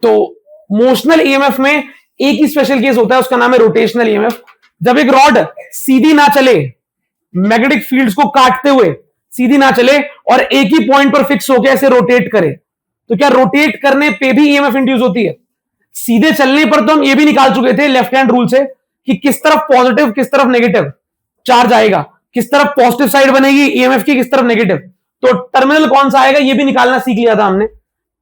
तो motional EMF में एक ही स्पेशल केस होता है, उसका नाम है रोटेशनल ईएमएफ। जब एक रॉड सीधी ना चले, मैग्नेटिक फील्ड्स को काटते हुए सीधी ना चले और एक ही पॉइंट पर फिक्स होकर ऐसे रोटेट करे, तो क्या रोटेट करने पे भी ईएमएफ इंड्यूस होती है? सीधे चलने पर तो हम ये भी निकाल चुके थे लेफ्ट हैंड रूल से कि किस तरफ पॉजिटिव किस तरफ नेगेटिव चार्ज आएगा, किस तरफ पॉजिटिव साइड बनेगी ईएमएफ की, किस तरफ नेगेटिव। तो टर्मिनल कौन सा आएगा ये भी निकालना सीख लिया था हमने।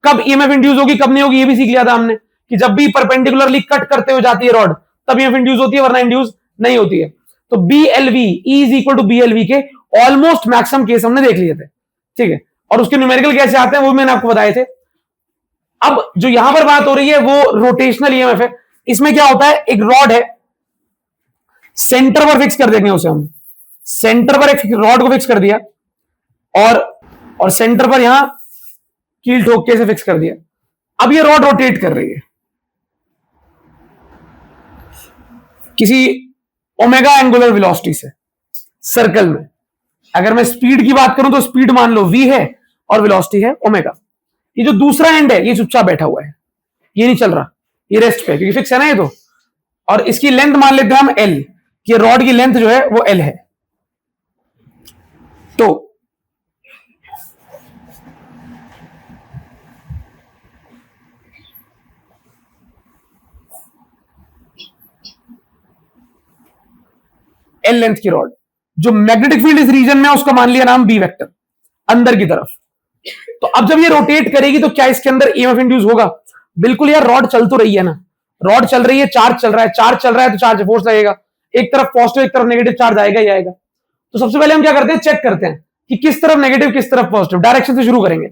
कब ईएमएफ इंड्यूस होगी कब नहीं होगी ये भी सीख लिया था हमने, कि जब भी परपेंडिकुलरली कट करते हुए जाती है रॉड तब ईएमएफ इंड्यूस होती है, वरना इंड्यूस नहीं होती है। तो BLV is equal to BLV के ऑलमोस्ट मैक्सिमम केस हमने देख लिए थे, ठीक है। और उसके न्यूमेरिकल कैसे आते हैं वो मैंने आपको बताए थे। अब जो यहां पर बात हो रही है वो रोटेशनल ईएमएफ है। इसमें क्या होता है, एक रॉड है, सेंटर पर फिक्स कर देंगे उसे हम, सेंटर पर एक रॉड को फिक्स कर दिया और सेंटर पर यहां कील ठोक के से फिक्स कर दिया। अब ये रॉड रोटेट कर रही है किसी ओमेगा एंगुलर वेलोसिटी से सर्कल में। अगर मैं स्पीड की बात करूं तो स्पीड मान लो v है और वेलोसिटी है ओमेगा। ये जो दूसरा एंड है ये चुपचाप बैठा हुआ है, ये नहीं चल रहा, ये रेस्ट पे, क्योंकि फिक्स है ना ये तो। और इसकी लेंथ मान लेते हैं हम L, कि रॉड की लेंथ जो है वो L है। तो L लेंथ की रॉड, जो मैग्नेटिक फील्ड इस रीजन में है उसका मान लिया नाम B वेक्टर, अंदर की तरफ। तो अब जब ये रोटेट करेगी तो क्या इसके अंदर ईएमएफ इंड्यूस होगा? बिल्कुल यार, रॉड चल तो रही है ना, रॉड चल रही है, चार्ज चल रहा है, चार्ज चल रहा है तो चार्ज फोर्स लगेगा, एक तरफ पॉजिटिव एक तरफ नेगेटिव चार्ज आएगा ही आएगा। तो सबसे पहले हम क्या करते हैं, चेक करते हैं कि किस तरफ नेगेटिव किस तरफ पॉजिटिव, डायरेक्शन से शुरू करेंगे।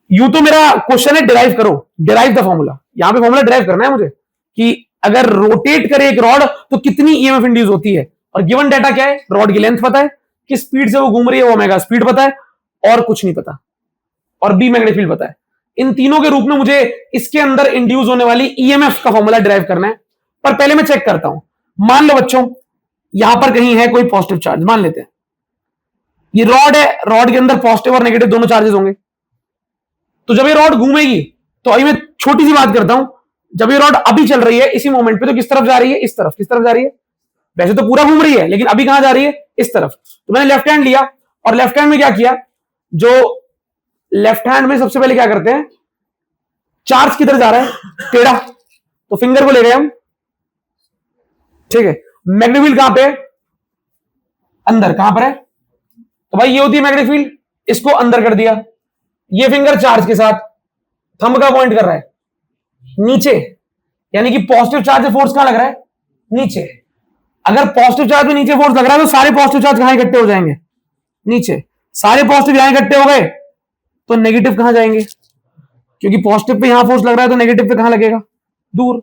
यूं तो मेरा क्वेश्चन है डिराइव करो, डिराइव द फॉर्मूला, यहां पे फॉर्मूला डिराइव करना है मुझे कि अगर रोटेट करे एक रॉड तो कितनी ईएमएफ इंड्यूस होती है। और गिवन डाटा क्या है, रॉड की लेंथ पता है, किस स्पीड से वो घूम रही है वो ओमेगा स्पीड पता है, और कुछ नहीं पता, और बी मैग्नेटिक फील्ड पता है। इन तीनों के रूप में मुझे इसके अंदर इंड्यूस होने वाली ईएमएफ का फॉर्मूला डिराइव करना है। पर पहले मैं चेक करता हूं, मान लो बच्चों यहां पर कहीं है कोई पॉजिटिव चार्ज, मान लेते हैं ये रॉड है, रॉड के अंदर पॉजिटिव और नेगेटिव दोनों चार्जेस होंगे। तो जब ये रॉड घूमेगी, तो अभी मैं छोटी सी बात करता हूं, जब ये रॉड अभी चल रही है इसी मोमेंट पे, तो किस तरफ जा रही है, इस तरफ। किस तरफ जा रही है, वैसे तो पूरा घूम रही है लेकिन अभी कहां जा रही है, इस तरफ। तो मैंने लेफ्ट हैंड लिया और लेफ्ट हैंड में क्या किया, जो लेफ्ट हैंड में सबसे पहले क्या करते हैं, चार्ज किधर जा रहा है, टेढ़ा, तो फिंगर को ले गए हम, ठीक है। मैग्नेटिक फील्ड कहां पे है, अंदर, कहां पर है, तो भाई ये होती है मैग्नेटिक फील्ड, इसको अंदर कर दिया। ये फिंगर चार्ज के साथ थंब का पॉइंट कर रहा है नीचे, यानी कि पॉजिटिव चार्ज फोर्स कहां लग रहा है, नीचे। अगर पॉजिटिव चार्ज में नीचे फोर्स लग रहा है तो सारे पॉजिटिव चार्ज कहां इकट्ठे हो जाएंगे, नीचे। सारे पॉजिटिव यहां इकट्ठे हो गए तो नेगेटिव कहां जाएंगे, क्योंकि पॉजिटिव पे यहां फोर्स लग रहा है तो नेगेटिव पे कहां लगेगा, दूर।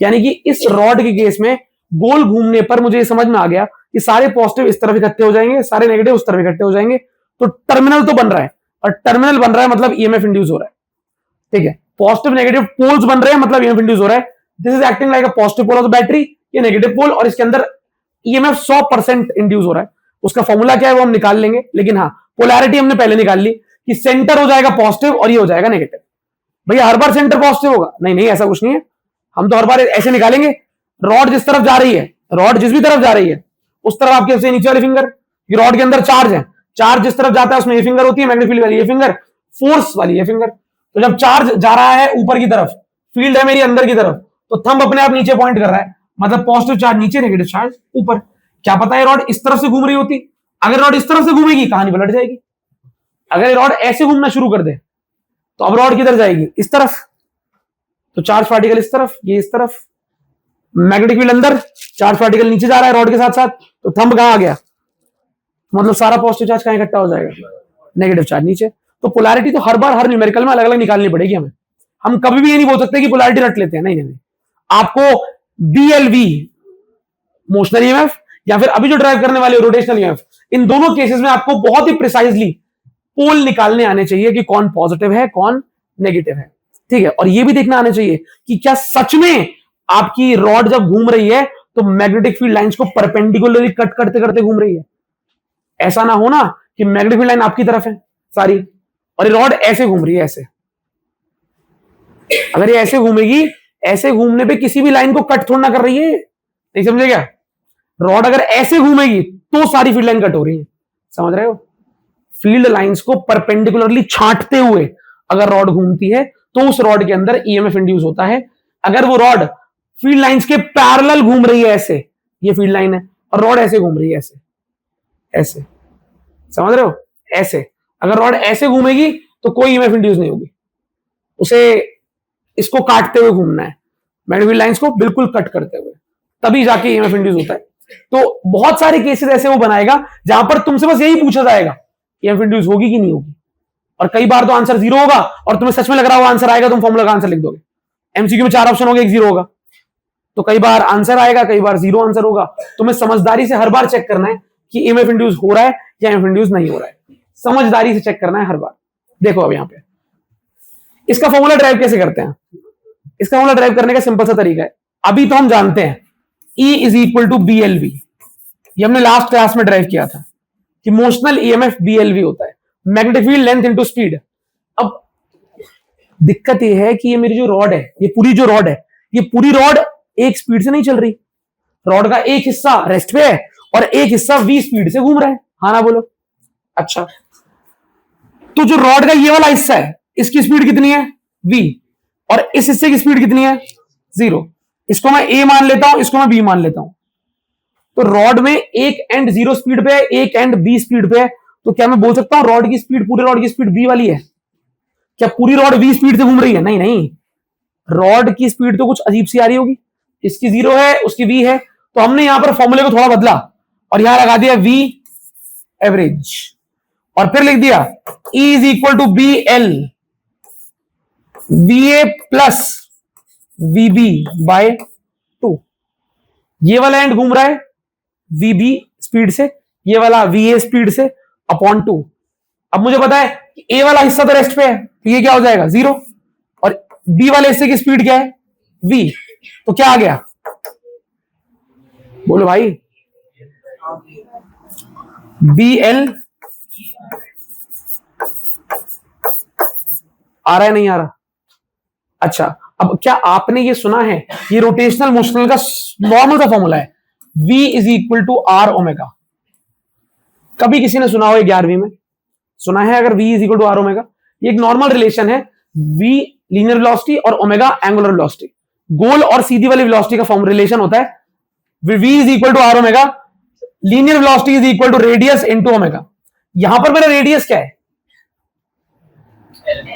यानी कि इस रॉड के केस में गोल घूमने पर मुझे समझ में आ गया कि सारे पॉजिटिव इस तरफ इकट्ठे हो जाएंगे, सारे नेगेटिव उस तरफ इकट्ठे हो जाएंगे। तो टर्मिनल तो बन रहा है, और टर्मिनल बन रहा है मतलब ईएमएफ इंड्यूस हो रहा है, ठीक है। पॉजिटिव नेगेटिव पोल्स बन रहे हैं मतलब ईएमएफ इंड्यूस हो रहा है। This is acting like a positive pole of the battery, ये नेगेटिव पोल, और इसके अंदर ईएमएफ 100% इंड्यूस हो रहा है। उसका फॉर्मूला क्या है वो हम निकाल लेंगे, लेकिन हाँ पोलैरिटी हमने पहले निकाल ली कि सेंटर हो जाएगा पॉजिटिव और ये हो जाएगा नेगेटिव। भैया हर बार सेंटर पॉजिटिव होगा, नहीं नहीं ऐसा कुछ नहीं है, हम तो हर बार ऐसे निकालेंगे, रॉड जिस तरफ जा रही है, रॉड जिस भी तरफ जा रही है उस तरफ आपके से नीचे वाली फिंगर, ये रॉड के अंदर चार्ज है, चार्ज जिस तरफ जाता है उसमें ये फिंगर होती है मैग्नेटिक फील्ड वाली, ये फिंगर फोर्स वाली ये फिंगर। तो जब चार्ज जा रहा है ऊपर की तरफ, फील्ड है मेरी अंदर की तरफ, तो थंब अपने आप नीचे पॉइंट कर रहा है, मतलब पॉजिटिव चार्ज नीचे नेगेटिव चार्ज ऊपर। क्या पता है रॉड इस तरफ से घूम रही होती, अगर रॉड इस तरफ से घूमेगी कहानी पलट जाएगी। अगर रॉड ऐसे घूमना शुरू कर दे तो अब रॉड किधर जाएगी, इस तरफ, तो चार्ज पार्टिकल इस तरफ, ये इस तरफ, मैग्नेटिक फील्ड अंदर, चार्ज पार्टिकल नीचे जा रहा है रॉड के साथ साथ, तो थंब कहां आ गया, मतलब सारा पॉजिटिव चार्ज कहां इकट्ठा हो जाएगा, नेगेटिव चार्ज नीचे। तो पोलैरिटी तो हर बार हर न्यूमेरिकल में अलग अलग निकालनी पड़ेगी हमें, हम कभी भी ये नहीं बोल सकते कि पोलैरिटी रट लेते हैं, नहीं नहीं। आपको BLV मोशनल ईएमएफ या फिर अभी जो ड्राइव करने वाले रोटेशनल ईएमएफ, इन दोनों केसेस में आपको बहुत ही प्रिसाइजली पोल निकालने आने चाहिए कि कौन पॉजिटिव है कौन नेगेटिव है, ठीक है। और ये भी देखना आना चाहिए कि क्या सच में आपकी रॉड जब घूम रही है तो मैग्नेटिक फील्ड लाइंस को परपेंडिकुलरली कट करते करते घूम रही है। ऐसा ना हो ना कि मैग्नेटिक फील्ड लाइन आपकी तरफ है सारी, और ये रॉड ऐसे घूम रही है, ऐसे। अगर ये ऐसे घूमेगी, ऐसे घूमने पे किसी भी लाइन को कट थोड़ा ना कर रही है, नहीं समझे क्या? रॉड अगर ऐसे घूमेगी तो सारी फील्ड लाइन कट हो रही है, समझ रहे हो? फील्ड लाइंस को परपेंडिकुलरली छांटते हुए अगर रॉड घूमती है तो उस रॉड के अंदर ईएमएफ इंड्यूस होता है। अगर वो रॉड फील्ड लाइंस के पैरेलल घूम रही है, ऐसे, ये फील्ड लाइन है और रॉड ऐसे घूम रही है, ऐसे ऐसे, समझ रहे हो? ऐसे अगर रॉड ऐसे घूमेगी तो कोई ईएमएफ इंड्यूस नहीं होगी, उसे इसको काटते हुए घूमना है, मैग्नेटिक फील्ड लाइंस को बिल्कुल कट करते हुए, तभी जाके ईएमएफ इंड्यूस होता है। तो बहुत सारे केसेस ऐसे वो बनाएगा जहां पर तुमसे बस यही पूछा जाएगा ईएमएफ इंड्यूस होगी कि नहीं होगी, और कई बार तो आंसर 0 होगा और तुम्हें सच में लग रहा हो आंसर आएगा, तुम फॉर्मूला का आंसर लिख दोगे। एमसीक्यू में 4 ऑप्शन होगा, 1 0 होगा, तो कई बार आंसर आएगा, कई बार 0 आंसर होगा। तुम्हें समझदारी से हर बार चेक करना है कि ईएमएफ इंड्यूस हो रहा है या ईएमएफ इंड्यूस नहीं हो रहा है, समझदारी से चेक करना है हर बार। देखो अब यहां पे इसका फॉर्मूला ड्राइव कैसे करते हैं। इसका फॉर्मूला ड्राइव करने का सिंपल सा तरीका है, अभी तो हम जानते हैं E is equal to BLV, ये हमने लास्ट क्लास में ड्राइव किया था कि मोशनल ईएमएफ BLV होता है, magnetic field length into speed. अब दिक्कत ये है कि ये मेरी जो रॉड है, ये पूरी जो रॉड है, ये पूरी रॉड एक स्पीड से नहीं चल रही, रॉड का एक हिस्सा रेस्ट पे है और एक हिस्सा V स्पीड से घूम रहा है, हाँ ना बोलो? अच्छा, तो जो रॉड का ये वाला हिस्सा है, इसकी स्पीड कितनी है? V, और इस हिस्से की स्पीड कितनी है? 0। इसको मैं A मान लेता हूं, इसको मैं B मान लेता हूं। तो रॉड में एक एंड 0 स्पीड पे है, एक एंड B स्पीड पे है, तो क्या मैं बोल सकता हूं रॉड की स्पीड, पूरे रॉड की स्पीड B वाली है? क्या पूरी रॉड V स्पीड से घूम रही है? नहीं नहीं, रॉड की स्पीड तो कुछ अजीब सी आ रही होगी, इसकी 0 है, उसकी V है, तो हमने यहां पर फॉर्मूले को थोड़ा बदला और यहां लगा दिया V एवरेज, और फिर लिख दिया E is equal to BL VA plus VB by 2। ये वाला एंड घूम रहा है VB स्पीड से, ये वाला VA स्पीड से, अपॉन 2। अब मुझे पता है कि A वाला हिस्सा तो रेस्ट पे है, तो ये क्या हो जाएगा? 0, और B वाले हिस्से की स्पीड क्या है? V, तो क्या आ गया? बोलो भाई, BL आ रहा है नहीं आ रहा? अच्छा, अब क्या आपने ये सुना है, ये रोटेशनल मोशनल का नॉर्मल सा फॉर्मूला है, V is equal to R omega. कभी किसी ने सुना हो 11वीं में? सुना है अगर V is equal to R omega? ये एक नॉर्मल रिलेशन है, V लीनियर वेलोसिटी और ओमेगा एंगुलर वेलोसिटी, गोल और सीधी वाली वेलोसिटी का फॉर्म रिलेशन होता है। V is equal to R omega, linear velocity is equal to radius into omega. यहां पर मेरा रेडियस क्या है?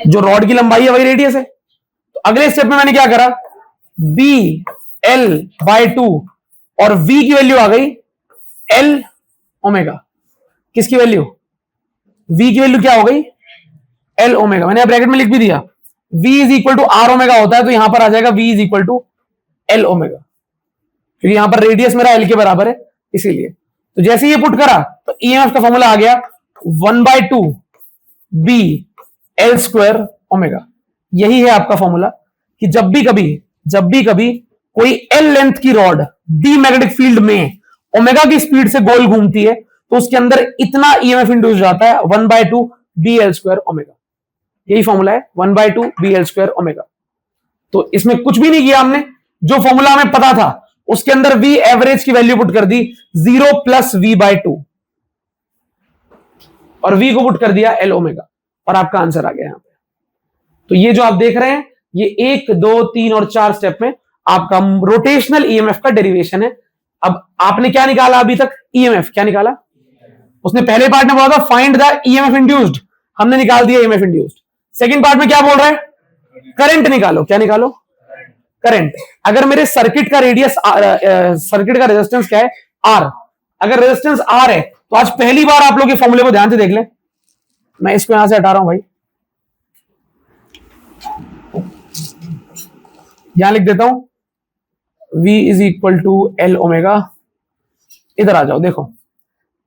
जो रॉड की लंबाई है वही रेडियस है। तो अगले स्टेप में मैंने क्या करा, BL बाय 2 और V की वैल्यू आ गई L ओमेगा। किसकी वैल्यू? V की वैल्यू क्या हो गई? L omega. मैंने ब्रैकेट में लिख भी दिया, V is equal to R omega होता है, तो यहां पर आ जाएगा V is equal to L omega, क्योंकि यहां पर रेडियस मेरा L के बराबर है इसीलिए। तो जैसे ये पुट करा तो EMF का फॉर्मूला आ गया 1/2 B L स्क्वायर ओमेगा। यही है आपका फॉर्मूला कि जब भी कभी कोई L लेंथ की रॉड B मैग्नेटिक फील्ड में ओमेगा की स्पीड से गोल घूमती है तो उसके अंदर इतना EMF इंड्यूस जाता है 1/2 B L स्क्वायर ओमेगा। यही फॉर्मूला है 1/2 B L स्क्वायर ओमेगा। तो इसमें कुछ भी नहीं किया हमने, जो फॉर्मूला हमें पता था उसके अंदर V एवरेज की वैल्यू पुट कर दी 0 प्लस V/2 और V को पुट कर दिया L ओमेगा और आपका आंसर आ गया यहां पे। तो ये जो आप देख रहे हैं ये 1, 2, 3 और 4 स्टेप में आपका रोटेशनल ईएमएफ का डेरिवेशन है। अब आपने क्या निकाला अभी तक? ईएमएफ। क्या निकाला? उसने पहले पार्ट में बोला था फाइंड द ईएमएफ इंड्यूस्ड, हमने निकाल दिया ईएमएफ इंड्यूस्ड। सेकंड पार्ट में क्या बोल रहा है? करंट निकालो। क्या निकालो? करंट। अगर मेरे सर्किट का रेडियस, सर्किट का रेजिस्टेंस क्या है? R। अगर रेजिस्टेंस R है तो आज पहली बार आप लोग ये फॉर्मूले को ध्यान से देख लें। मैं इसको यहां से हटा रहा हूं भाई, यहां लिख देता हूं V is equal to L omega. इधर आ जाओ, देखो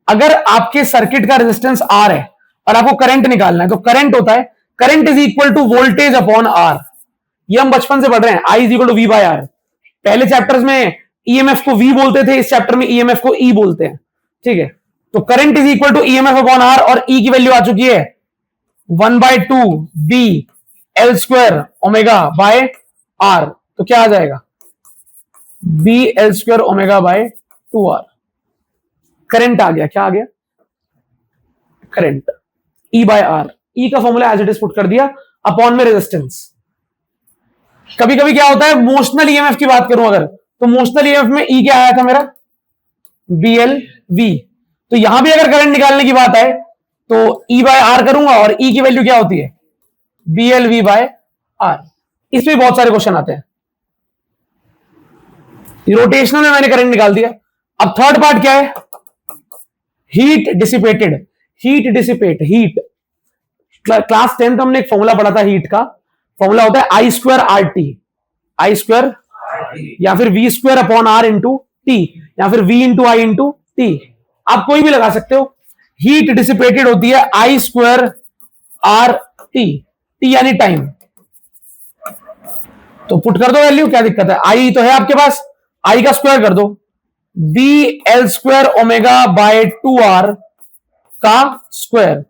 अगर आपके सर्किट का रेजिस्टेंस R है और आपको करंट निकालना है तो करंट होता है current is equal to voltage upon R। ये हम बचपन से पढ़ रहे हैं, I is equal to V by R। पहले चैप्टर्स में EMF को V बोलते थे, इस चैप्टर में EMF को E बोलते हैं। ठीक है, तो current is equal to EMF upon R और E की वैल्यू आ चुकी है 1/2 B L square omega by R, तो क्या आ जाएगा B L square omega by 2r। Current आ गया, क्या आ गया current, E by R, E का formula as it is put कर दिया, अपॉन में रेजिस्टेंस। कभी कभी क्या होता है, मोशनल ईएमएफ की बात करूं अगर, तो मोशनल ईएमएफ में ई क्या आया था मेरा बीएल वी, तो यहां भी अगर करंट निकालने की बात है तो ई बाय आर करूंगा, और ई की वैल्यू क्या होती है बीएल वी बाय आर। इसमें बहुत सारे क्वेश्चन आते हैं। रोटेशनल में मैंने करंट निकाल दिया। अब थर्ड पार्ट क्या है, heat dissipated, heat dissipate, heat class 10th हमने एक फॉर्मूला पढ़ा था हीट का, फॉर्मूला होता है I square R T, I square या फिर V square upon R into T, या फिर V into I into T, आप कोई भी लगा सकते हो। हीट डिसिपेटेड होती है I square R T, T यानी टाइम, तो पुट कर दो वैल्यू, क्या दिक्कत है, आई तो है आपके पास, आई का स्क्वायर कर दो, B L square omega by 2r का स्क्वायर,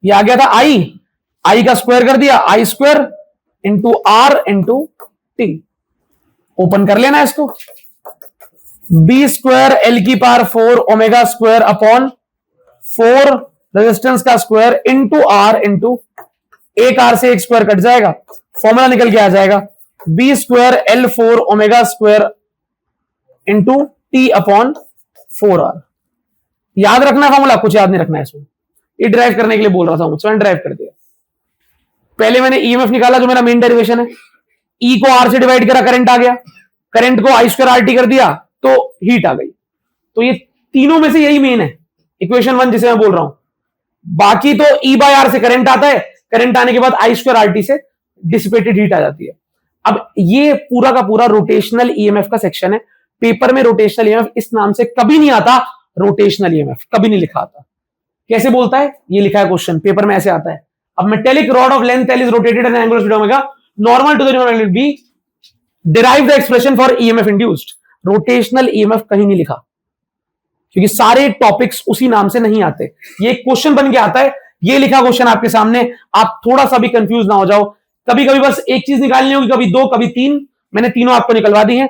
ये आ गया था आई, आई का स्क्वायर कर दिया, I square into R into T, open कर लेना इसको, बी स्क्वायर एल की power 4 omega square upon 4 resistance का स्क्वायर इंटू आर इंटू, एक आर से एक स्क्वायर कट जाएगा, फॉर्मूला निकल के आ जाएगा B square L 4 omega square into T upon 4r। याद रखना फॉर्मूला, कुछ याद नहीं रखना है इसमें, ये ड्राइव करने के लिए बोल रहा था मुझसे, ड्राइव कर दिया। पहले मैंने ईएमएफ निकाला जो मेरा मेन डेरिवेशन है, ई को आर से डिवाइड करा, करंट आ गया, करंट को आई स्क्वायर आर टी कर दिया तो हीट आ गई। तो ये तीनों में से यही मेन है, इक्वेशन 1 जिसे मैं बोल रहा हूं। बाकी तो ई बाय आर से करंट आता है, करंट आने के बाद आई स्क्वायर आर टी से डिसिपेटेड हीट आ जाती है। अब ये पूरा का पूरा रोटेशनल ईएमएफ का सेक्शन है। पेपर में रोटेशनल ईएमएफ इस नाम से कभी नहीं आता, रोटेशनल ईएमएफ कभी नहीं लिखा आता। कैसे बोलता है, ये लिखा है क्वेश्चन पेपर में, ऐसे आता है, अब metallic rod of length L is rotated at an angular speed omega normal to the magnetic B, derive the expression for EMF induced। Rotational EMF कहीं नहीं लिखा, क्योंकि सारे टॉपिक्स उसी नाम से नहीं आते, ये क्वेश्चन बन के आता है, ये लिखा क्वेश्चन आपके सामने, आप थोड़ा सा भी कंफ्यूज ना हो जाओ। कभी कभी बस एक चीज निकालनी होगी, कभी दो कभी तीन, मैंने तीनों आपको निकलवा दी है।